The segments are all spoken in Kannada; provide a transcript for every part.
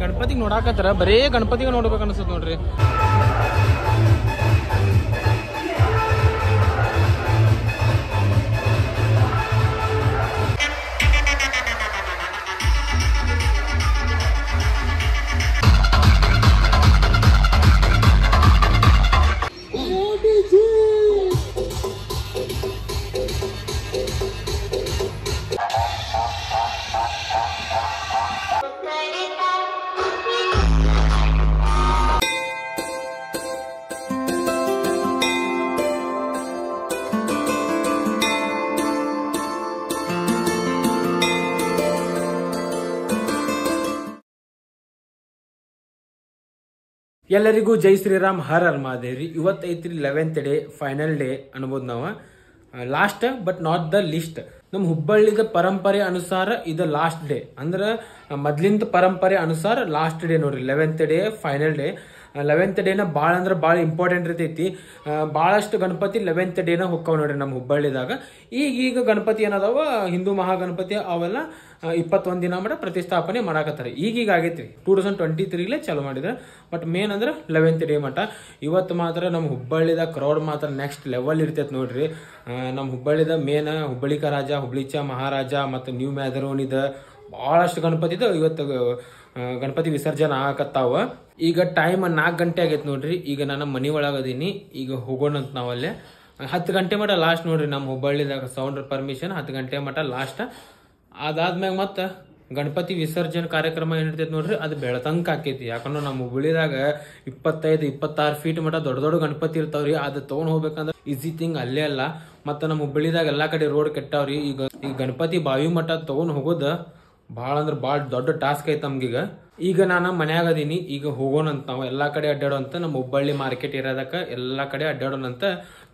ಗಣಪತಿಗೆ ನೋಡಾಕತ್ತಾರ, ಬರೇ ಗಣಪತಿಗೆ ನೋಡ್ಬೇಕು ಅನ್ಸುತ್ತೆ ನೋಡ್ರಿ. ಎಲ್ಲರಿಗೂ ಜೈ ಶ್ರೀರಾಮ್, ಹರ್ ಹರ್ ಮಹಾದೇವ್ರಿ. ಇವತ್ತೈತ್ರಿ 11th ಡೇ, ಫೈನಲ್ ಡೇ ಅನ್ಬೋದು ನಾವು. Last but not the list. ನಮ್ಮ ಹುಬ್ಬಳ್ಳಿದ ಪರಂಪರೆ ಅನುಸಾರ ಇದು ಲಾಸ್ಟ್ ಡೇ. ಅಂದ್ರೆ ಮೊದ್ಲಿಂದ ಪರಂಪರೆ ಅನುಸಾರ ಲಾಸ್ಟ್ ಡೇ ನೋಡ್ರಿ, 11th day final day. 11th ಡೇನ ಭಾಳ ಅಂದ್ರೆ ಭಾಳ ಇಂಪಾರ್ಟೆಂಟ್ ಇರ್ತೈತಿ. ಭಾಳಷ್ಟು ಗಣಪತಿ 11th ಡೇನ ಹೊಕ್ಕವ್ ನೋಡ್ರಿ ನಮ್ಮ ಹುಬ್ಬಳ್ಳಿದಾಗ. ಈಗ ಗಣಪತಿ ಏನದಾವ, ಹಿಂದೂ ಮಹಾಗಣಪತಿ ಅವೆಲ್ಲ 21 ದಿನ ಮಾಡ ಪ್ರತಿಷ್ಠಾಪನೆ ಮಾಡಾಕತ್ತಾರೆ. ಈಗೀಗ ಆಗೈತ್ರಿ, 2023 ಚಾಲು ಮಾಡಿದ್ರೆ. ಬಟ್ ಮೇನ್ ಅಂದ್ರೆ 11th ಡೇ ಮಟ. ಇವತ್ತು ಮಾತ್ರ ನಮ್ಮ ಹುಬ್ಬಳ್ಳಿದ ಕ್ರೌಡ್ ಮಾತ್ರ ನೆಕ್ಸ್ಟ್ ಲೆವೆಲ್ ಇರ್ತೈತಿ ನೋಡ್ರಿ. ನಮ್ಮ ಹುಬ್ಬಳ್ಳಿದ ಮೇನ್ ಹುಬ್ಬಳ್ಳಿಕ ರಾಜ, ಹುಬ್ಳಿಚ ಮಹಾರಾಜ ಮತ್ತು ನ್ಯೂ ಮ್ಯಾದರೋನಿದ ಭಾಳಷ್ಟು ಗಣಪತಿ ಇದಾವ. ಇವತ್ತು ಗಣಪತಿ ವಿಸರ್ಜನೆ ಆಗಕತ್ತಾವ. ಈಗ ಟೈಮ್ 4 ಗಂಟೆ ಆಗೈತೆ ನೋಡ್ರಿ. ಈಗ ನಾನು ಮನೆ ಒಳಗದೀನಿ, ಈಗ ಹೋಗೋಣಂತ ನಾವಲ್ಲೇ. 10 ಗಂಟೆ ಮಟ ಲಾಸ್ಟ್ ನೋಡ್ರಿ ನಮ್ಮ ಹುಬ್ಬಳ್ಳಿದಾಗ ಸೌಂಡ್ ಪರ್ಮಿಷನ್. 10 ಗಂಟೆ ಮಟ ಲಾಸ್ಟ್. ಅದಾದ್ಮ್ಯಾಗ ಮತ್ತೆ ಗಣಪತಿ ವಿಸರ್ಜನೆ ಕಾರ್ಯಕ್ರಮ ಏನಿರ್ತೈತಿ ನೋಡ್ರಿ, ಅದು ಬೆಳತಂಕ ಆಕೈತಿ. ಯಾಕಂದ್ರೆ ನಮ್ಮ ಹುಬ್ಬಳ್ಳಿದಾಗ 25-26 ಫೀಟ್ ಮಟ ದೊಡ್ಡ ದೊಡ್ಡ ಗಣಪತಿ ಇರ್ತಾವ್ರಿ. ಅದು ತೊಗೊಂಡ್ ಹೋಗ್ಬೇಕಂದ್ರೆ ಈಸಿ ಥಿಂಗ್ ಅಲ್ಲೇ ಅಲ್ಲ. ಮತ್ತೆ ನಮ್ಮ ಹುಬ್ಬಳ್ಳಿದಾಗ ಎಲ್ಲಾ ಕಡೆ ರೋಡ್ ಕೆಟ್ಟಾವ್ರಿ. ಈಗ ಗಣಪತಿ ಬಾವಿ ಮಠ ತಗೊಂಡ್ ಹೋಗೋದ ಭಾಳ ಅಂದ್ರೆ ಭಾಳ ದೊಡ್ಡ ಟಾಸ್ಕ್ ಐತೆ ನಮ್ಗೀಗ. ಈಗ ನಾನು ಮನ್ಯಾಗ ಅದೀನಿ, ಈಗ ಹೋಗೋಣಂತ ನಾವು ಎಲ್ಲಾ ಕಡೆ ಅಡ್ಡಾಡೋಂತ. ನಮ್ಮ ಹುಬ್ಬಳ್ಳಿ ಮಾರ್ಕೆಟ್ ಇರೋದಕ್ಕ ಎಲ್ಲಾ ಕಡೆ ಅಡ್ಡಾಡೋಣಂತ.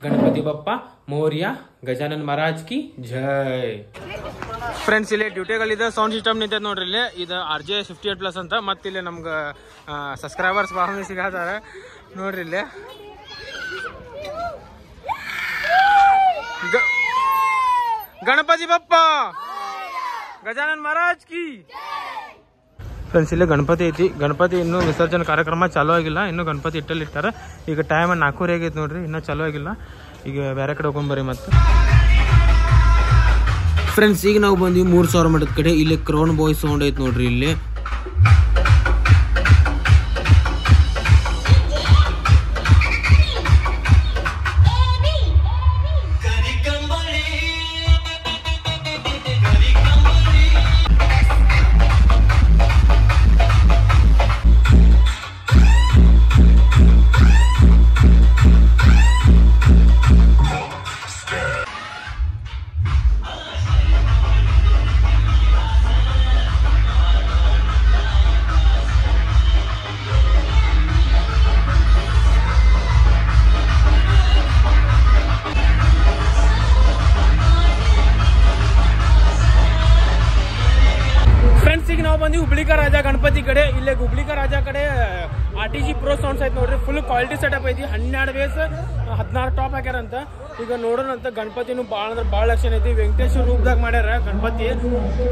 ಗಣಪತಿ ಬಪ್ಪ ಮೌರ್ಯ, ಗಜಾನನ್ ಮಹಾರಾಜ್ ಕಿ ಜೈ. ಫ್ರೆಂಡ್ಸ್, ಇಲ್ಲಿ ಡ್ಯೂಟಿಗಳಿದೆ, ಸೌಂಡ್ ಸಿಸ್ಟಮ್ ನಿಂತೈತೆ ನೋಡ್ರಿ. ಇಲ್ಲಿ ಇದು RJ 58+ ಅಂತ. ಮತ್ತೆ ಇಲ್ಲಿ ನಮ್ಗೆ ಸಬ್ಸ್ಕ್ರೈಬರ್ಸ್ ಭಾಳ ಸಿಗತ್ತಾರ ನೋಡ್ರಿ. ಇಲ್ಲಿ ಗಣಪತಿ ಬಪ್ಪ ಗಜಾನನ್ ಮಹಾರಾಜ್ ಕಿ. ಫ್ರೆಂಡ್ಸ್, ಇಲ್ಲೇ ಗಣಪತಿ ಐತಿ. ಗಣಪತಿ ಇನ್ನೂ ವಿಸರ್ಜನೆ ಕಾರ್ಯಕ್ರಮ ಚಾಲೂ ಆಗಿಲ್ಲ. ಇನ್ನೂ ಗಣಪತಿ ಇಟ್ಟಲ್ಲಿ ಇಟ್ಟಾರ. ಈಗ ಟೈಮ್ 4:30 ಆಗೈತೆ ನೋಡ್ರಿ, ಇನ್ನೂ ಚಾಲೂ ಆಗಿಲ್ಲ. ಈಗ ಬೇರೆ ಕಡೆ ಹೋಗ್ಕೊಂಬರ್ರಿ ಮತ್ತೆ. ಫ್ರೆಂಡ್ಸ್, ಈಗ ನಾವು ಬಂದ್ವಿ 3000 ಮಠದ ಕಡೆ. ಇಲ್ಲಿ ಕ್ರೌನ್ ಬಾಯ್ ಸೌಂಡ್ ಐತೆ ನೋಡ್ರಿ. ಇಲ್ಲಿ ಹುಬ್ಳಿಕ ರಾಜ ಗಣಪತಿ ಕಡೆ. ಇಲ್ಲೇ ಹುಬ್ಳಿಕ ರಾಜ ಕಡೆ RTG Pro ಸೌಂಡ್ಸ್ ಐತೆ ನೋಡ್ರಿ. ಫುಲ್ ಕ್ವಾಲಿಟಿ ಸೆಟಪ್ ಐತಿ. 12 ಬೇಸ್ 16 ಟಾಪ್ ಹಾಕ್ಯಾರಂತ. ಈಗ ನೋಡೋಣಂತ. ಗಣಪತಿನೂ ಭಾಳ ಅಂದ್ರೆ ಭಾಳ ಲಕ್ಷಣ ಐತಿ. ವೆಂಕಟೇಶ್ವರ ರೂಪದಾಗ ಮಾಡ್ಯಾರ ಗಣಪತಿ.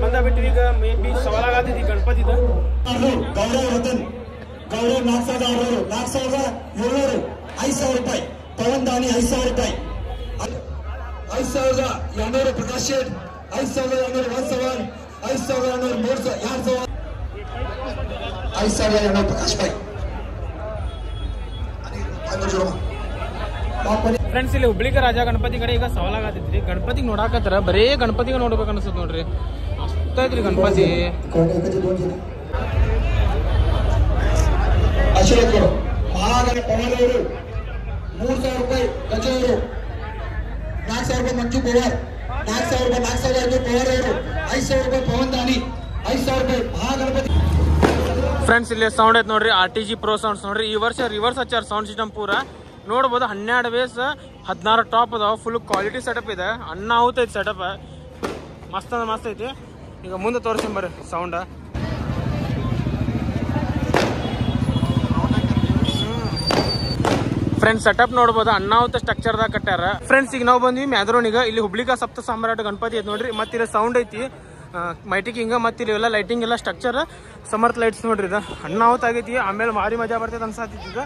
ಬಂದಾಗ್ಬಿಟ್ರಿ ಈಗ ಮೇ ಬಿ ಸವಾಲಾಗತೈತಿ ಗಣಪತಿದ. ಗೌರವ್ ರತನ್, ಗೌರವ್ 4,600, 4,700, 5,000 ರೂಪಾಯಿ. ಪವನ್ ದಾನಿ 5,000 ರೂಪಾಯಿ. 5,200 ಪ್ರಕಾಶ್ ಶೇಟ್, 5,200 1,000, 5,200 2,000, 5,200 ಪ್ರಕಾಶ್ ಭಾಯ್. ಫ್ರೆಂಡ್ಸ್, ಇಲ್ಲಿ ಹುಬ್ಳಿಕ ರಾಜ ಗಣಪತಿ ಕಡೆ ಈಗ ಸವಾಲಾಗತೈತ್ರಿ. ಗಣಪತಿಗೆ ನೋಡಾಕತ್ತಾರ, ಬರೇ ಗಣಪತಿಗೆ ನೋಡ್ಬೇಕು ಅನ್ಸುತ್ತೆ ನೋಡ್ರಿ. ಅಷ್ಟೈತ್ರಿ ಗಣಪತಿ. ಅಶೋಕ್ ಮಹಾಗಣ ಪವನ್ ಅವರು 3,000 ರೂಪಾಯಿ. ಗಜ ಅವರು 4,000 ರೂಪಾಯಿ. ಮಂಜು ಪವಾರ್ 4,000 ರೂಪಾಯಿ. 4,500 ಪವಾರ್ ಅವರು 5,000 ರೂಪಾಯಿ. ಪವನ್ ದಾನಿ 5,000 ರೂಪಾಯಿ. ಮಹಾಗಣಪತಿ. ಫ್ರೆಂಡ್ಸ್, ಇಲ್ಲಿ ಸೌಂಡ್ ಐತೆ ನೋಡ್ರಿ. RTG Pro ಸೌಂಡ್ಸ್ ನೋಡ್ರಿ. ಈ ವರ್ಷ ರಿವರ್ಸ್ ಹಚ್ಚಾರ ಸೌಂಡ್ ಸಿಸ್ಟಮ್ ಪೂರ. ನೋಡ್ಬೋದು 12 ಬೇಸ್ 16 ಟಾಪ್ ಅದಾವ. ಫುಲ್ ಕ್ವಾಲಿಟಿ ಸೆಟಪ್ ಇದೆ. ಅನ್ನ ಆಗುತ್ತೈತಿ ಸೆಟಪ್. ಮಸ್ತ್ ಅಂದ್ರೆ ಮಸ್ತ್ ಐತಿ. ಈಗ ಮುಂದೆ ತೋರಿಸ್ತೀನಿ ಬರ್ರಿ ಸೌಂಡ. ಫ್ರೆಂಡ್ಸ್, ಸೆಟಪ್ ನೋಡ್ಬೋದು. ಅನ್ನಾವತ್ತ ಸ್ಟ್ರಕ್ಚರ್ದಾಗ ಕಟ್ಟಾರ. ಫ್ರೆಂಡ್ಸ್, ಈಗ ನಾವು ಬಂದ್ವಿ ಮ್ಯಾದರೋನಿಗ. ಇಲ್ಲಿ ಹುಬ್ಳಿಕ ಸಪ್ತ ಸಾಮ್ರಾಟ ಗಣಪತಿ ಐತಿ ನೋಡ್ರಿ. ಮತ್ತೆ ಇಲ್ಲಿ ಸೌಂಡ್ ಐತಿ. ಮೈಟಿಗೆ ಹಿಂಗೆ ಮತ್ತೆ ಇವೆಲ್ಲ ಲೈಟಿಂಗ್ ಎಲ್ಲ ಸ್ಟ್ರಕ್ಚರ್ ಸಮರ್ಥ ಲೈಟ್ಸ್ ನೋಡ್ರಿ ಇದು ಅಣ್ಣಾವತ್ ಆಗೈತಿ ಆಮೇಲೆ ಭಾರಿ ಮಜಾ ಬರ್ತೈತೆ ಅನ್ಸಾತಿದ್ದ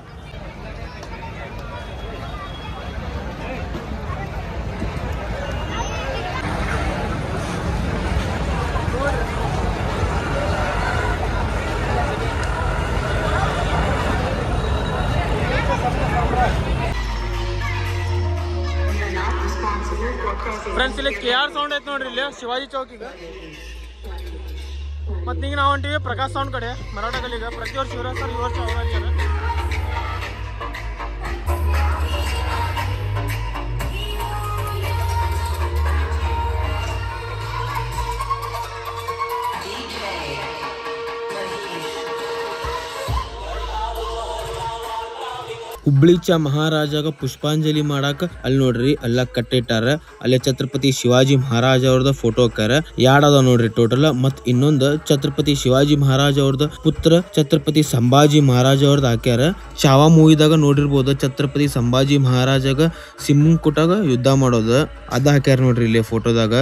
ಫ್ರೆಂಡ್ಸ್ ಇಲ್ಲಿ KR ಸೌಂಡ್ ಐತೆ ನೋಡ್ರಿ ಇಲ್ಲಿ ಶಿವಾಜಿ ಚೌಕಿಗೆ ಮತ್ತೆ ಈಗ ನಾವು ಹೊಂಟಿವಿ ಪ್ರಕಾಶ್ ಸೌಂಡ್ ಕಡೆ ಮರಾಠ ಗಲ್ಲಿಗೆ ಪ್ರತಿ ವರ್ಷ ಶಿವರಾಜ್ ಸರ್ ಈ ವರ್ಷ ಅವ್ರು ಹಾಕ್ಯಾರ ಹುಬ್ಳಿಚ ಮಹಾರಾಜಾಗ ಪುಷ್ಪಾಂಜಲಿ ಮಾಡಾಕ ಅಲ್ಲಿ ನೋಡ್ರಿ ಎಲ್ಲ ಕಟ್ಟಿಟ್ಟಾರ ಅಲ್ಲಿ ಛತ್ರಪತಿ ಶಿವಾಜಿ ಮಹಾರಾಜ ಅವ್ರದ ಫೋಟೋ ಹಾಕ್ಯಾರ ಯಾಡದ ನೋಡ್ರಿ ಟೋಟಲ್ ಮತ್ ಇನ್ನೊಂದು ಛತ್ರಪತಿ ಶಿವಾಜಿ ಮಹಾರಾಜ ಅವ್ರದ ಪುತ್ರ ಛತ್ರಪತಿ ಸಂಭಾಜಿ ಮಹಾರಾಜ ಅವ್ರದ್ದು ಹಾಕ್ಯಾರ ಚಾವಾ ಮೂವಿದಾಗ ನೋಡಿರ್ಬೋದು ಛತ್ರಪತಿ ಸಂಭಾಜಿ ಮಹಾರಾಜಾಗ ಸಿಮ್ಮುಂಕುಟಾಗ ಯುದ್ಧ ಮಾಡೋದು ಅದ ಹಾಕ್ಯಾರ ನೋಡ್ರಿ ಇಲ್ಲಿ ಫೋಟೋದಾಗ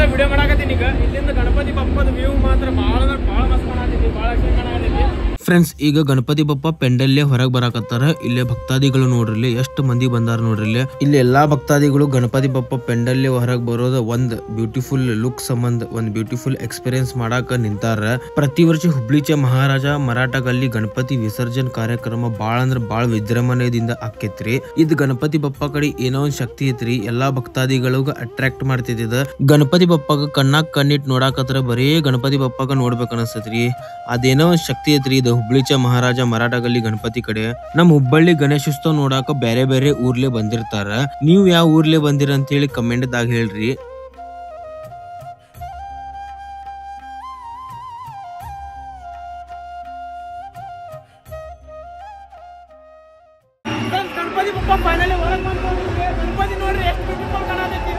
ವಿಡಿಯೋ ಮಾಡಾಕತ್ತೀನಿ ಈಗ ಇಲ್ಲಿಂದ ಗಣಪತಿ ಬಪ್ಪದ ವ್ಯೂ ಮಾತ್ರ ಬಹಳ ಮಸ್ತ್ ಕಾಣತೈತಿ ಬಹಳ ಕಾಣತೈತಿ ಫ್ರೆಂಡ್ಸ್ ಈಗ ಗಣಪತಿ ಬಪ್ಪ ಪೆಂಡಲ್ಲೇ ಹೊರಗೆ ಬರಾಕತ್ತಾರ ಇಲ್ಲೇ ಭಕ್ತಾದಿಗಳು ನೋಡ್ರಿ ಎಷ್ಟು ಮಂದಿ ಬಂದಾರ ನೋಡ್ರಿ ಇಲ್ಲಿ ಎಲ್ಲಾ ಭಕ್ತಾದಿಗಳು ಗಣಪತಿ ಬಪ್ಪ ಪೆಂಡಲ್ಲೇ ಹೊರಗೆ ಬರೋದ ಒಂದ್ ಬ್ಯೂಟಿಫುಲ್ ಲುಕ್ ಸಂಬಂಧ ಒಂದ್ ಬ್ಯೂಟಿಫುಲ್ ಎಕ್ಸ್ಪೀರಿಯನ್ಸ್ ಮಾಡಾಕ ನಿಂತಾರ ಪ್ರತಿ ವರ್ಷ ಹುಬ್ಳಿಚ ಮಹಾರಾಜ ಮರಾಠ ಗಲ್ಲಿ ಗಣಪತಿ ವಿಸರ್ಜನ್ ಕಾರ್ಯಕ್ರಮ ಬಾಳ ಅಂದ್ರ ಬಾಳ ವಿಜೃಂಭಣೆಯಿಂದ ಆಕೇತ್ರಿ ಇದ್ ಗಣಪತಿ ಬಪ್ಪ ಕಡೆ ಏನೋ ಒಂದ್ ಶಕ್ತಿ ಐತ್ರಿ ಎಲ್ಲಾ ಭಕ್ತಾದಿಗಳಿಗ ಅಟ್ರಾಕ್ಟ್ ಮಾಡ್ತಿದ್ದ ಗಣಪತಿ ಬಪ್ಪಾಗ ಕಣ್ಣಾಗ ಕಣ್ಣಿಟ್ ನೋಡಾಕತ್ರ ಬರೇ ಗಣಪತಿ ಬಪ್ಪಾಗ ನೋಡ್ಬೇಕ ಅನಸ್ತೈತ್ರಿ ಅದೇನೋ ಒಂದ್ ಶಕ್ತಿ ಐತ್ರಿ ಇದು ಹುಬ್ಳಿಚ ಮಹಾರಾಜ ಮರಾಠ ಗಲ್ಲಿ ಗಣಪತಿ ಕಡೆ ನಮ್ ಹುಬ್ಬಳ್ಳಿ ಗಣೇಶೋತ್ಸವ ನೋಡಾಕ ಬೇರೆ ಬೇರೆ ಊರ್ಲೆ ಬಂದಿರ್ತಾರ ನೀವ್ ಯಾವ ಊರ್ಲೆ ಬಂದಿರ ಅಂತ ಹೇಳಿ ಕಮೆಂಟ್ ದಾಗ ಹೇಳ್ರಿ ಗಣಪತಿ ಬಪ್ಪ ಫೈನಲಿ ಹೊರಗೆ ಬಂದು ಗಣಪತಿ ನೋಡ್ರಿ ಎಷ್ಟು ಬ್ಯೂಟಿಫುಲ್ ಕಾಣತೈತಿ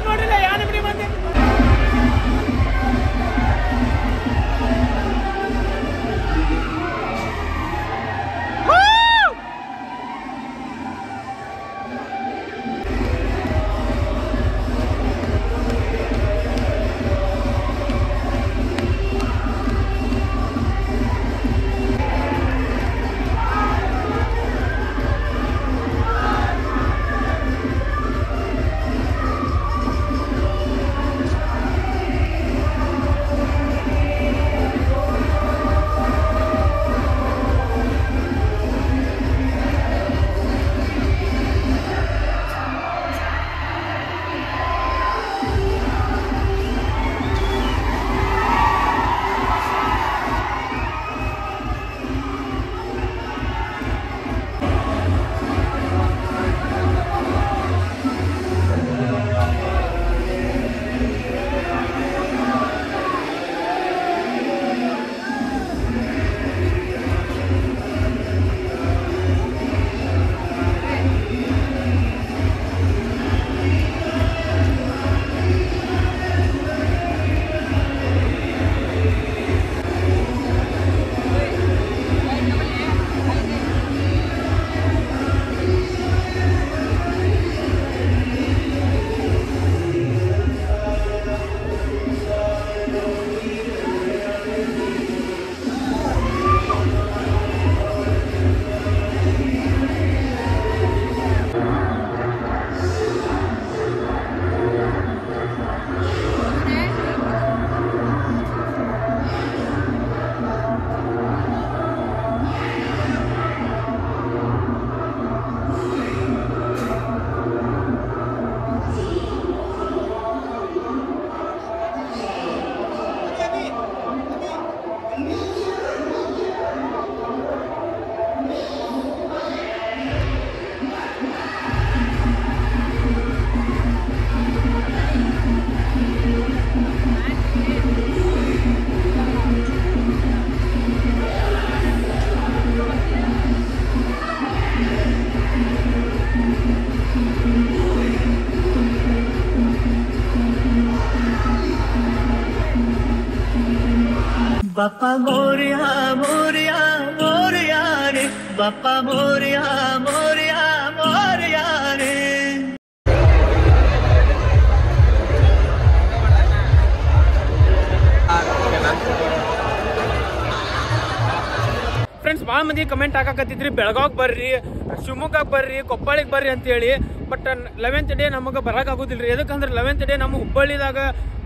ನೋಡ್ರಿಲ್ಲ ಯಾರು ಬಿಡಿ ಬಂದೆ बाप्पा मोरया मोरया मोरया रे बाप्पा मोरया मोरया मोरया रे. ಫ್ರೆಂಡ್ಸ್ ಭಾಳ ಮಂದಿ ಕಮೆಂಟ್ ಹಾಕಕತ್ತಿದ್ರಿ ಬೆಳಗಾವಿಗೆ ಬರ್ರಿ, ಶಿವಮೊಗ್ಗಕ್ಕೆ ಬರ್ರಿ, ಕೊಪ್ಪಳಿಗೆ ಬರ್ರಿ ಅಂತೇಳಿ. ಬಟ್ 11th ಡೇ ನಮಗೆ ಬರೋಕ್ಕಾಗೋದಿಲ್ಲ ರೀ. ಯಾಕಂದ್ರೆ 11th ಡೇ ನಮ್ಮ ಹುಬ್ಬಳ್ಳಿದಾಗ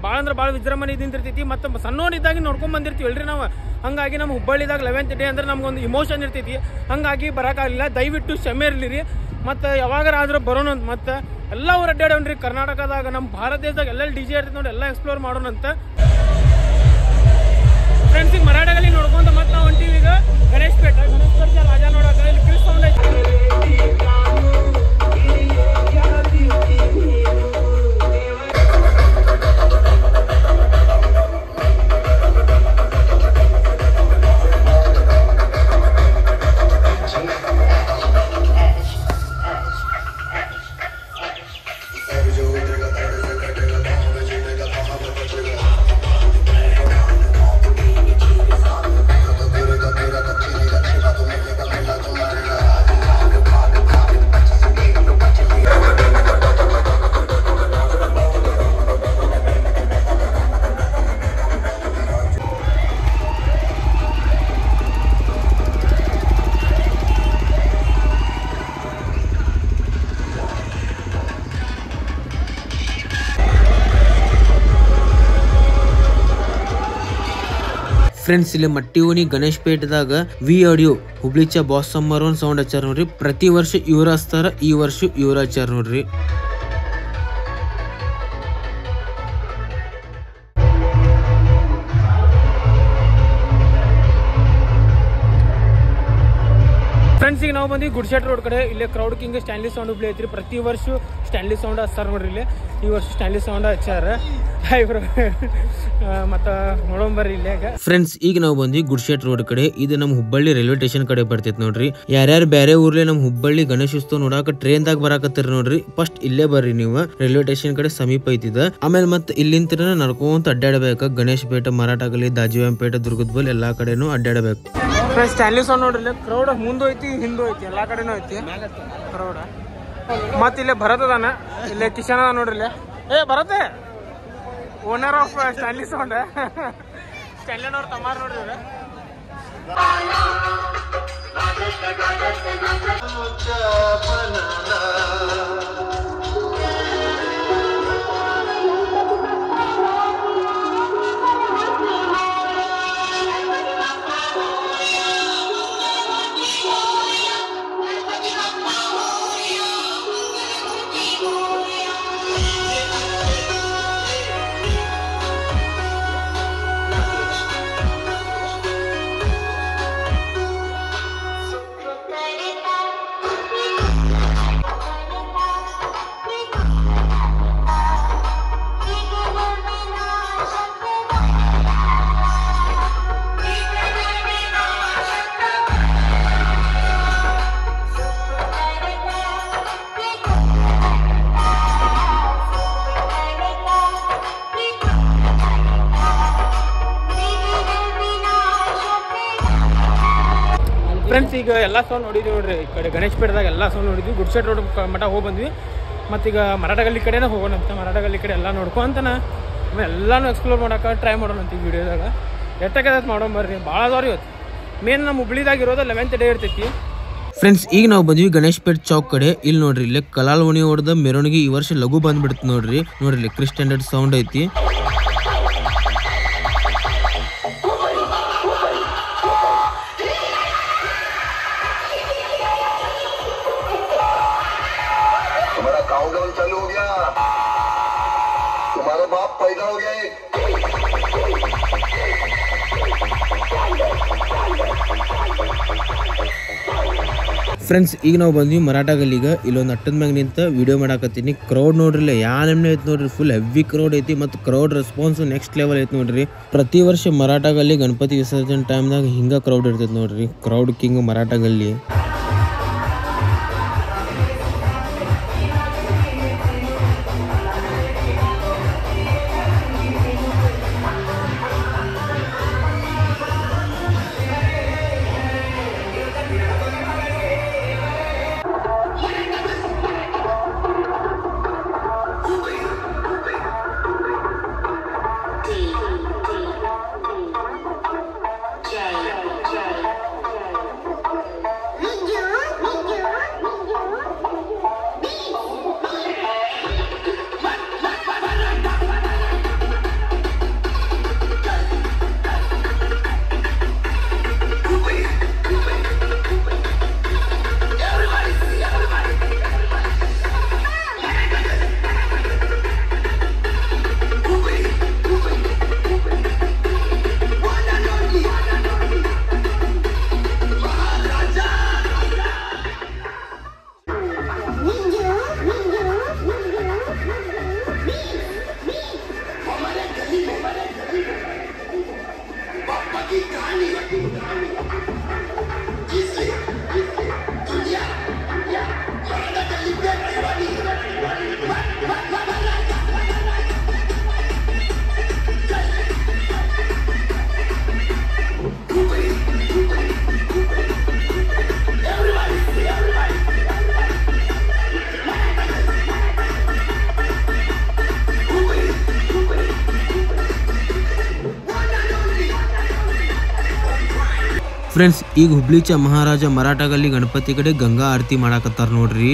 ಭಾಳ ಅಂದ್ರೆ ಭಾಳ ವಿಜೃಂಭಣೆ ಇದ್ದಿರ್ತೈತಿ. ಮತ್ತು ಸಣ್ಣೋನಿದ್ದಾಗಿ ನೋಡ್ಕೊಂಡ್ ಬಂದಿರ್ತೀವಲ್ರಿ ನಾವು. ಹಂಗಾಗಿ ನಮ್ಮ ಹುಬ್ಬಳ್ಳಿದಾಗ 11th ಡೇ ಅಂದ್ರೆ ನಮ್ಗೊಂದು ಇಮೋಷನ್ ಇರ್ತೈತಿ. ಹಂಗಾಗಿ ಬರೋಕ್ಕಾಗಲಿಲ್ಲ, ದಯವಿಟ್ಟು ಕ್ಷಮೆ ಇರಲಿ ರೀ. ಮತ್ತು ಯಾವಾಗಾದ್ರೂ ಬರೋಣ ಅಂತ. ಮತ್ತು ಎಲ್ಲ ಊರು ಅಡ್ಡಾಡೋಣ್ರಿ ಕರ್ನಾಟಕದಾಗ, ನಮ್ಮ ಭಾರತ ದೇಶದಾಗ ಎಲ್ಲ DJ ಇರ್ತೈತಿ ನೋಡಿ, ಎಲ್ಲ ಎಕ್ಸ್ಪ್ಲೋರ್ ಮಾಡೋಣ ಅಂತ. ಫ್ರೆಂಡ್ಸ್ ಈಗ ಮರಾಠಗಲ್ಲಿ ನೋಡ್ಕೊಂತ ಮತ್ತೆ ನಾವು ಹೊಂಟೀವಿ ಈಗ ಗಣೇಶಪೇಟ ರಾಜ ನೋಡಕ. ಇಲ್ಲಿ ಕ್ರಿಸ್ ಸೌಂಡ್ ಐತಿ. ಫ್ರೆಂಡ್ಸ್ ಇಲ್ಲಿ ಮಟ್ಟಿವನಿ ಗಣೇಶಪೇಟದಾಗ ವಿ ಆಡಿಯೋ ಹುಬ್ಳಿಚ ಬಾಸ್ ಸಮ್ಮರ್ ಒನ್ ಸೌಂಡ್ ಹಚ್ಚಾರ ನೋಡ್ರಿ. ಪ್ರತಿ ವರ್ಷ ಇವ್ರ ಹಚ್ತಾರ, ಈ ವರ್ಷ ಇವ್ರ ಹಚ್ಚಾರ ನೋಡ್ರಿ. ಫ್ರೆಂಡ್ಸ್ ಈಗ ನಾವು ಬಂದು ಗುಡ್ಶೆಟ್ ರೋಡ್ ಕಡೆ. ಇಲ್ಲೇ crowd king Stanley sound Hubli ಐತ್ರಿ. ಪ್ರತಿ ವರ್ಷ ಸ್ಟ್ಯಾನ್ಲಿ ಸೌಂಡ್ ಹಚ್ತಾರ ನೋಡ್ರಿ. ಇಲ್ಲಿ ಈ ವರ್ಷ ಸ್ಟ್ಯಾನ್ಲಿ ಸೌಂಡ್ ಹಚ್ಚಾರ ಇವ್ರು. ಮತ್ತು ನೋಡೋಂಬರ್ರಿ ಇಲ್ಲೇ. ಫ್ರೆಂಡ್ಸ್ ಈಗ ನಾವು ಬಂದ್ವಿ ಗುಡ್ಶೆಟ್ ರೋಡ್ ಕಡೆ. ಇದು ನಮ್ಮ ಹುಬ್ಬಳ್ಳಿ ರೈಲ್ವೆ ಸ್ಟೇಷನ್ ಕಡೆ ಬರ್ತೈತಿ ನೋಡ್ರಿ. ಯಾರ್ಯಾರು ಬೇರೆ ಊರ್ಲೆ ನಮ್ಮ ಹುಬ್ಬಳ್ಳಿ ಗಣೇಶೋತ್ಸವ ನೋಡಾಕ ಟ್ರೈನ್ದಾಗ ಬರಾಕತ್ತೀರಿ ನೋಡ್ರಿ, ಫಸ್ಟ್ ಇಲ್ಲೇ ಬರ್ರಿ ನೀವು. ರೈಲ್ವೆ ಸ್ಟೇಷನ್ ಕಡೆ ಸಮೀಪ ಐತಿದ. ಆಮೇಲೆ ಮತ್ತೆ ಇಲ್ಲಿಂದ ನಡ್ಕೊಂತ ಅಡ್ಡಾಡಬೇಕು. ಗಣೇಶಪೇಟ, ಮರಾಠಗಲ್ಲಿ, ದಾಜಿವಾಂಪೇಟೆ, ದುರ್ಗದ ಬಲ್ ಎಲ್ಲಾ ಕಡೆನೂ ಅಡ್ಡಾಡಬೇಕು. ಸ್ಟ್ಯಾನ್ಲಿ ಸೌಂಡ್ ನೋಡ್ರಿ, ಕ್ರೌಡ್ ಮುಂದೆ ಐತಿ ಹಿಂದೂ ಐತಿ, ಎಲ್ಲಾ ಕಡೆನೂ ಐತಿ ಕ್ರೌಡ್. ಮತ್ತ ಇಲ್ಲೇ ಭರತ್ ಅದಾನ, ಇಲ್ಲೇ ಕಿಶನ್ ಅದ ನೋಡ್ರಿ. ಏ Bharat owner of Stanley sound. ಸ್ಟ್ಯಾನ್ಲಿನವ್ರ ತಮ್ಮಾರ್ ನೋಡ್ರಿ ಇವ್ರು. ಫ್ರೆಂಡ್ಸ್ ಈಗ ಎಲ್ಲ ಸೌಂಡ್ ನೋಡಿದ್ವಿ ನೋಡ್ರಿ. ಈ ಕಡೆ ಗಣೇಶಪೇಟದಾಗ ಎಲ್ಲ ಸೌಂಡ್ ನೋಡಿದ್ವಿ. ಗುಡ್ಶೆಟ್ ರೋಡ್ ಮಠ ಹೋಗಿ ಬಂದ್ವಿ. ಮತ್ತೀಗ ಮರಾಠಗಲ್ಲಿ ಕಡೆನೇ ಹೋಗೋಣ ಅಂತ. ಮರಾಠಗಲ್ಲಿ ಕಡೆ ಎಲ್ಲ ನೋಡ್ಕೊಂತನ ಆಮೇಲೆ ಎಲ್ಲಾನು ಎಕ್ಸ್ಪ್ಲೋರ್ ಮಾಡೋಕೆ ಟ್ರೈ ಮಾಡೋಣ ಅಂತ ಈ ವಿಡಿಯೋದಾಗ. ಎಷ್ಟಕ್ಕೆ ಮಾಡೋಂಬರ್ರಿ, ಭಾಳ ಅದಾವ್ರಿ ಇವತ್ತು. ಮೇನ್ ನಮ್ಮ ಹುಬ್ಳಿದಾಗ ಇರೋದು 11th ಡೇ ಇರ್ತೈತಿ. ಫ್ರೆಂಡ್ಸ್ ಈಗ ನಾವು ಬಂದ್ವಿ ಗಣೇಶಪೇಟ್ ಚೌಕ್ ಕಡೆ. ಇಲ್ಲಿ ನೋಡ್ರಿ, ಇಲ್ಲೇ ಕಲಾಲ್ ಓಣಿ ಹೊಡೆದ ಮೆರವಣಿಗೆ ಈ ವರ್ಷ ಲಘು ಬಂದ್ಬಿಡ್ತು ನೋಡ್ರಿ. ನೋಡ್ರಿ ಕ್ರಿಸ್ ಸ್ಟ್ಯಾಂಡರ್ಡ್ ಸೌಂಡ್ ಐತಿ. चालू हो गया, तुम्हारा बाप पैदा हो गया है। ಫ್ರೆಂಡ್ಸ್ ಈಗ ನಾವು ಬಂದ್ವಿ ಮರಾಠಗಲ್ಲಿಗ. ಇಲ್ಲೊಂದು ಅಟ್ಟದ ಮ್ಯಾಗ ನಿಂತ ವಿಡಿಯೋ ಮಾಡಾಕತ್ತೀನಿ. ಕ್ರೌಡ್ ನೋಡ್ರಿ ಯಾ ನೆಮ್ಮನೆ ಐತಿ ನೋಡ್ರಿ, ಫುಲ್ ಹೆವಿ ಕ್ರೌಡ್ ಐತಿ. ಮತ್ತು ಕ್ರೌಡ್ ರೆಸ್ಪಾನ್ಸ್ ನೆಕ್ಸ್ಟ್ ಲೆವೆಲ್ ಐತಿ ನೋಡ್ರಿ. ಪ್ರತಿ ವರ್ಷ ಮರಾಠಗಲ್ಲಿ ಗಣಪತಿ ವಿಸರ್ಜನೆ ಟೈಮ್ದಾಗ ಹಿಂಗ ಕ್ರೌಡ್ ಇರ್ತೈತಿ ನೋಡ್ರಿ. Crowd king ಮರಾಠಗಲ್ಲಿ. ಫ್ರೆಂಡ್ಸ್ ಈಗ ಹುಬ್ಳಿಚ ಮಹಾರಾಜ ಮರಾಠ ಗಲ್ಲಿ ಗಣಪತಿ ಕಡೆ ಗಂಗಾ ಆರತಿ ಮಾಡಾಕತ್ತಾರ ನೋಡ್ರಿ.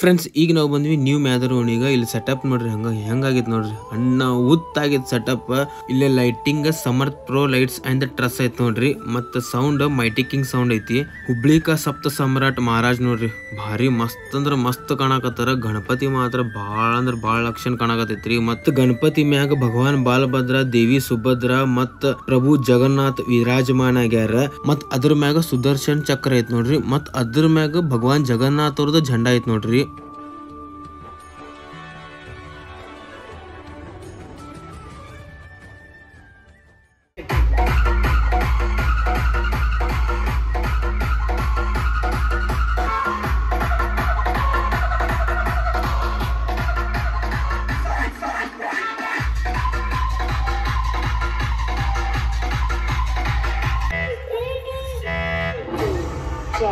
ಫ್ರೆಂಡ್ಸ್ ಈಗ ನಾವು ಬಂದ್ವಿ ನ್ಯೂ ಮ್ಯಾದರ್ ಓಣಿಗ. ಇಲ್ಲಿ ಸೆಟಪ್ ನೋಡ್ರಿ ಹೆಂಗಾಗಿತ್ತು ನೋಡ್ರಿ, ಅಣ್ಣ ಉತ್ತಾಗಿತ್ತು ಸೆಟಪ್. ಇಲ್ಲಿ lighting Samarth pro lights and truss ಐತ್ ನೋಡ್ರಿ. ಮತ್ತ ಸೌಂಡ್ ಮೈಟಿ ಕಿಂಗ್ ಸೌಂಡ್ ಐತಿ. ಹುಬ್ಳಿಕ ಸಪ್ತ ಸಮ್ರಾಟ್ ಮಹಾರಾಜ್ ನೋಡ್ರಿ, ಭಾರಿ ಮಸ್ತ್ ಅಂದ್ರ ಮಸ್ತ್ ಕಾಣಕತ್ತಾರ. ಗಣಪತಿ ಮಾತ್ರ ಬಾಳ ಅಂದ್ರ ಬಾಳ ಲಕ್ಷಣ ಕಾಣಕತ್ತೈತ್ರಿ. ಮತ್ತ ಗಣಪತಿ ಮ್ಯಾಗ ಭಗವಾನ್ ಬಾಲಭದ್ರ, ದೇವಿ ಸುಭದ್ರ ಮತ್ತ ಪ್ರಭು ಜಗನ್ನಾಥ್ ವಿರಾಜಮಾನ ಆಗ್ಯಾರ. ಮತ್ ಅದ್ರ ಮ್ಯಾಗ ಸುದರ್ಶನ್ ಚಕ್ರ ಐತ್ ನೋಡ್ರಿ. ಮತ್ ಅದ್ರ ಮ್ಯಾಗ ಭಗವಾನ್ ಜಗನ್ನಾಥ್ ಅವ್ರದ್ದು झंडा ಐತ್ ನೋಡ್ರಿ. J.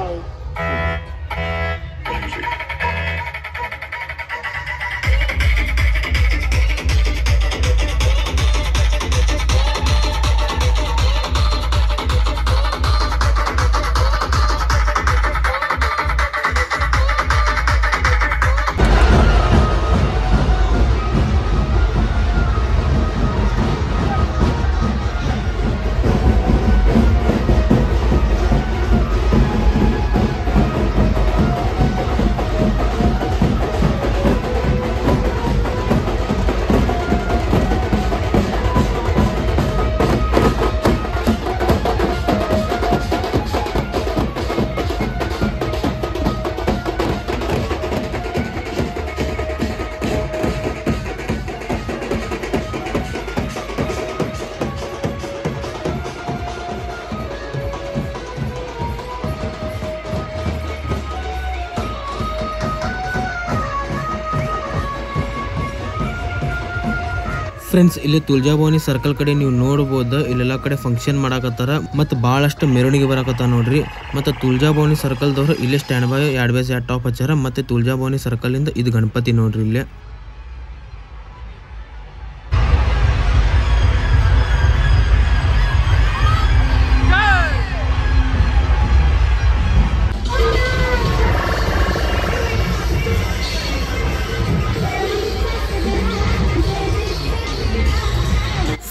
ಫ್ರೆಂಡ್ಸ್ ಇಲ್ಲಿ ತುಳಜಾಭವಾನಿ ಸರ್ಕಲ್ ಕಡೆ ನೀವು ನೋಡಬಹುದು, ಇಲ್ಲೆಲ್ಲ ಕಡೆ ಫಂಕ್ಷನ್ ಮಾಡಾಕತ್ತಾರ ಮತ್ತು ಬಹಳಷ್ಟು ಮೆರವಣಿಗೆ ಬರಾಕತ್ತಾರ ನೋಡ್ರಿ. ಮತ್ತು ತುಳಜಾಭವಾನಿ ಸರ್ಕಲ್ ದವ್ರು ಇಲ್ಲಿ ಸ್ಟ್ಯಾಂಡ್ ಬೈ 2 ಟಾಪ್ ಹಚ್ಚಾರ. ಮತ್ತೆ ತುಳಜಾಭವಾನಿ ಸರ್ಕಲ್ ಇಂದ ಇದು ಗಣಪತಿ ನೋಡ್ರಿ. ಇಲ್ಲಿ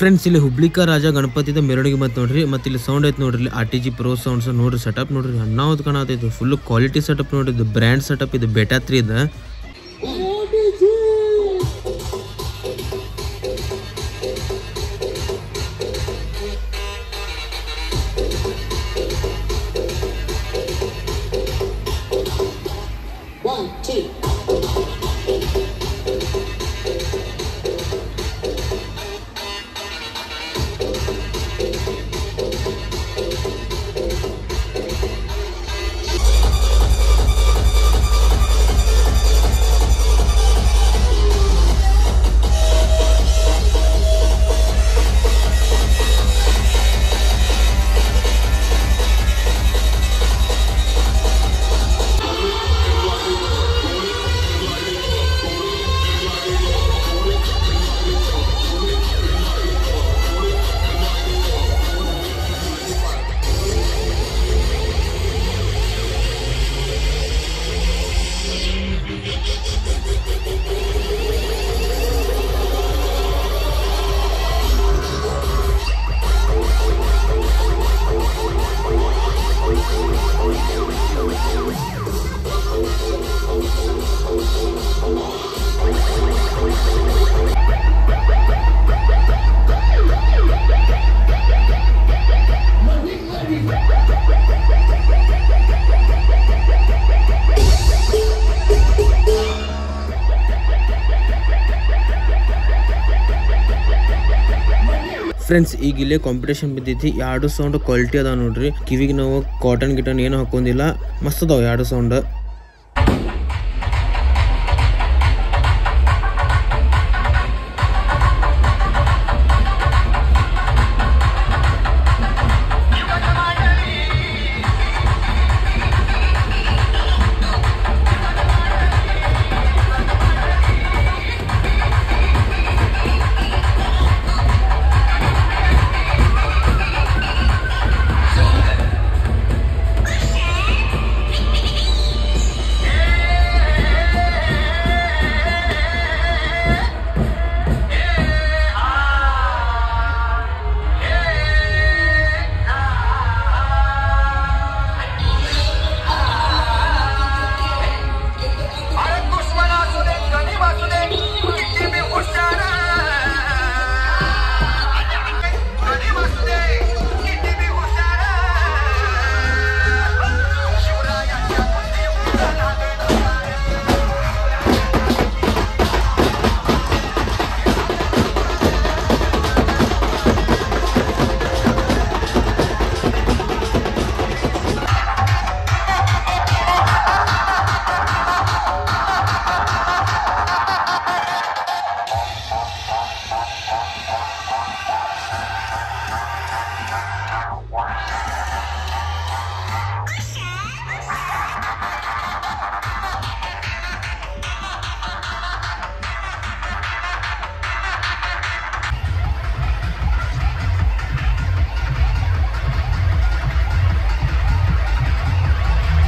ಫ್ರೆಂಡ್ಸ್ ಇಲ್ಲಿ ಹುಬ್ಳಿಕ ರಾಜ ಗಣಪತಿದ ಮೆರವಣಿಗೆ ಬಂತು ನೋಡ್ರಿ. ಮತ್ತೆ ಇಲ್ಲಿ ಸೌಂಡ್ ಐತೆ ನೋಡ್ರಿ, ಇಲ್ಲಿ RTG Pro ಸೌಂಡ್ಸ್ ನೋಡ್ರಿ. ಸೆಟಪ್ ನೋಡ್ರಿ, ಅನ್ನಾವತ್ ಕಾಣತೈತಿ, ಫುಲ್ ಕ್ವಾಲಿಟಿ ಸೆಟಪ್ ನೋಡ್ರಿ. ಇದು ಬ್ರ್ಯಾಂಡ್ ಸೆಟಪ್, ಇದು ಬೆಟಾ 3 ಇದೆ. ಫ್ರೆಂಡ್ಸ್ ಈಗ ಇಲ್ಲೇ ಕಾಂಪಿಟೇಷನ್ ಬಿದ್ದೈತಿ. 2 ಸೌಂಡ್ ಕ್ವಾಲಿಟಿ ಅದಾವ ನೋಡ್ರಿ. ಕಿವಿಗೆ ನಾವು ಕಾಟನ್ ಗಿಟನ್ ಏನು ಹಾಕೊಂಡಿಲ್ಲ, ಮಸ್ತ್ ಅದಾವ 2 ಸೌಂಡ್.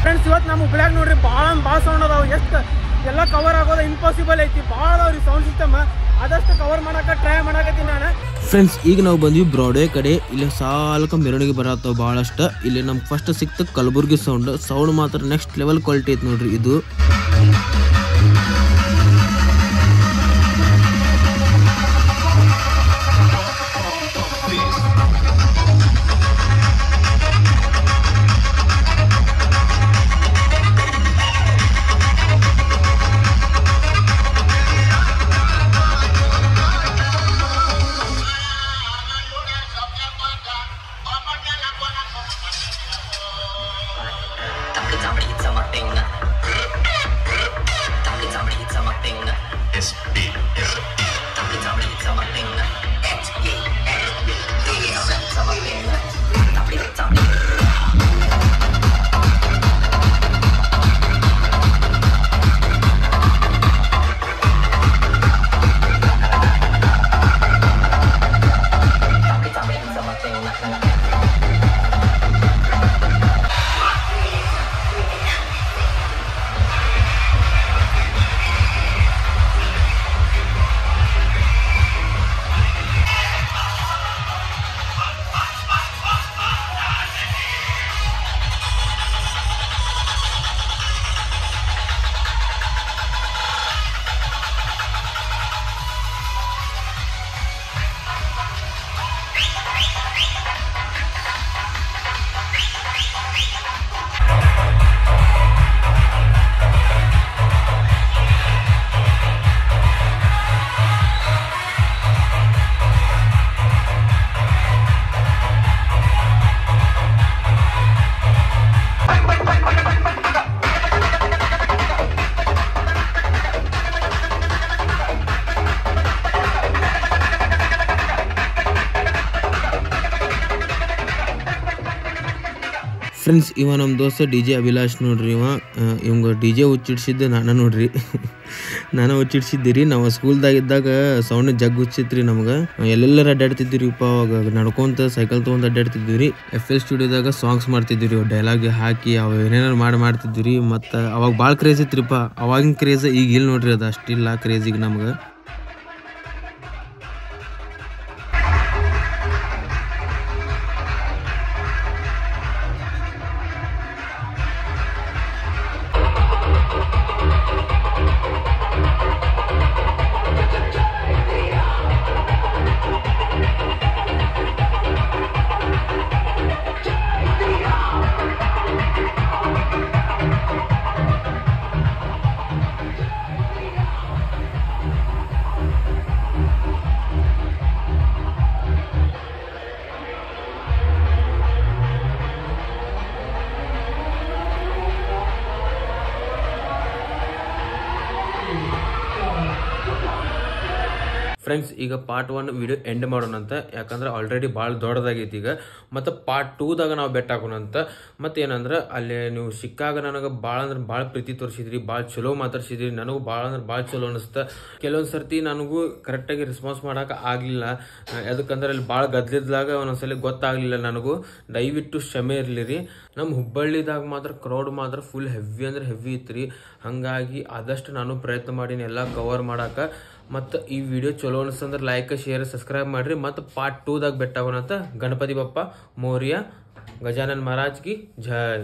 ಫ್ರೆಂಡ್ಸ್ ಇವತ್ತು ನಮ್ಮ ಹುಬ್ಳ್ಯಾಗ ನೋಡ್ರಿ ಭಾಳ ಸೌಂಡ್ ಅದಾವ. ಎಷ್ಟು ಎಲ್ಲ ಕವರ್ ಆಗೋದು ಇಂಪಾಸಿಬಲ್ ಐತಿ. ಭಾಳ ಅದಾವ್ರಿ ಸೌಂಡ್ ಸಿಸ್ಟಮ್. ಆದಷ್ಟು ಕವರ್ ಮಾಡಕ್ಕೆ ಟ್ರೈ ಮಾಡಕತ್ತೀನಿ ನಾನು. ಫ್ರೆಂಡ್ಸ್ ಈಗ ನಾವು ಬಂದ್ವಿ ಬ್ರಾಡ್ವೇ ಕಡೆ. ಇಲ್ಲಿ ಸಾಲಕ ಮೆರವಣಿಗೆ ಬರತ್ತವ ಭಾಳಷ್ಟು. ಇಲ್ಲಿ ನಮ್ಗೆ ಫಸ್ಟ್ ಸಿಕ್ತ ಕಲಬುರ್ಗಿ ಸೌಂಡ್ ಮಾತ್ರ ನೆಕ್ಸ್ಟ್ ಲೆವೆಲ್ ಕ್ವಾಲಿಟಿ ಐತಿ ನೋಡ್ರಿ. ಇದು ಫ್ರೆಂಡ್ಸ್, ಇವ ನಮ್ಮ ದೋಸ್ತ DJ ಅಭಿಲಾಷ್ ನೋಡ್ರಿ. ಇವಂಗ DJ ಹುಚ್ಚಿಡ್ಸಿದ್ದು ನಾನು ನೋಡ್ರಿ. ನಾನು ಹುಚ್ಚಿಡ್ಸಿದ್ದೀರಿ. ನಾವು ಸ್ಕೂಲ್ದಾಗಿದ್ದಾಗ ಸೌಂಡ್ ಜಗ್ ಹುಚ್ಚಿತ್ರಿ ನಮ್ಗೆ. ಎಲ್ಲೆಲ್ಲರ ಅಡ್ಡಾಡ್ತಿದ್ದೀರಿಪ್ಪ. ಅವಾಗ ನಡ್ಕೊಂತ ಸೈಕಲ್ ತೊಗೊಂಡು ಅಡ್ಡಾಡ್ತಿದ್ವಿ. FL ಸ್ಟುಡಿಯೋದಾಗ ಸಾಂಗ್ಸ್ ಮಾಡ್ತಿದ್ವಿ. ಡೈಲಾಗ್ ಹಾಕಿ ಅವ ಏನೇನಾರು ಮಾಡ್ತಿದ್ವಿ. ಮತ್ತು ಅವಾಗ ಭಾಳ ಕ್ರೇಜ್ ಇತ್ರಿಪ್ಪ. ಅವಾಗಿನ ಕ್ರೇಜ್ ಈಗ ಇಲ್ಲ ನೋಡ್ರಿ. ಅದು ಅಷ್ಟಿಲ್ಲ ಕ್ರೇಜ್ ಈಗ ನಮ್ಗೆ. ಫ್ರೆಂಡ್ಸ್, ಈಗ ಪಾರ್ಟ್ 1 ವಿಡಿಯೋ ಎಂಡ್ ಮಾಡೋಣ ಅಂತ. ಯಾಕಂದ್ರೆ ಆಲ್ರೆಡಿ ಭಾಳ ದೊಡ್ಡದಾಗೈತಿ ಈಗ. ಮತ್ತು ಪಾರ್ಟ್ 2ದಾಗ ನಾವು ಬೆಟ್ ಹಾಕೋಣ ಅಂತ. ಮತ್ತೇನಂದ್ರೆ ಅಲ್ಲಿ ನೀವು ಸಿಕ್ಕಾಗ ನನಗೆ ಭಾಳ ಅಂದ್ರೆ ಭಾಳ ಪ್ರೀತಿ ತೋರಿಸಿದ್ರಿ, ಭಾಳ ಚಲೋ ಮಾತಾಡ್ಸಿದ್ರಿ. ನನಗೂ ಭಾಳ ಅಂದ್ರೆ ಭಾಳ ಚಲೋ ಅನಿಸ್ತಾ. ಕೆಲವೊಂದು ಸರ್ತಿ ನನಗೂ ಕರೆಕ್ಟಾಗಿ ರೆಸ್ಪಾನ್ಸ್ ಮಾಡೋಕೆ ಆಗಲಿಲ್ಲ. ಯಾಕಂದ್ರೆ ಅಲ್ಲಿ ಭಾಳ ಗದ್ಲಿದ್ದಾಗ ಒಂದೊಂದ್ಸಲ ಗೊತ್ತಾಗಲಿಲ್ಲ ನನಗೂ. ದಯವಿಟ್ಟು ಕ್ಷಮೆ ಇರಲಿ ರೀ. ನಮ್ಮ ಹುಬ್ಬಳ್ಳಿದಾಗ ಮಾತ್ರ ಕ್ರೌಡ್ ಮಾತ್ರ ಫುಲ್ ಹೆವಿ ಅಂದ್ರೆ ಹೆವಿ ಇತ್ತು ರೀ. ಹಾಗಾಗಿ ಆದಷ್ಟು ನಾನು ಪ್ರಯತ್ನ ಮಾಡೀನಿ ಎಲ್ಲ ಕವರ್ ಮಾಡೋಕೆ. ಮತ್ತು ಈ ವಿಡಿಯೋ ಚಲೋ ಅನಿಸ್ತಂದ್ರೆ ಲೈಕ್, ಶೇರ್, ಸಬ್ಸ್ಕ್ರೈಬ್ ಮಾಡಿರಿ. ಮತ್ತು ಪಾರ್ಟ್ 2ದಾಗ ಬೆಟ್ಟಾಗೋಣ ಅಂತ. ಗಣಪತಿ ಬಪ್ಪ ಮೋರ್ಯ, ಗಜಾನನ್ ಮಹಾರಾಜ್ ಕಿ ಜೈ.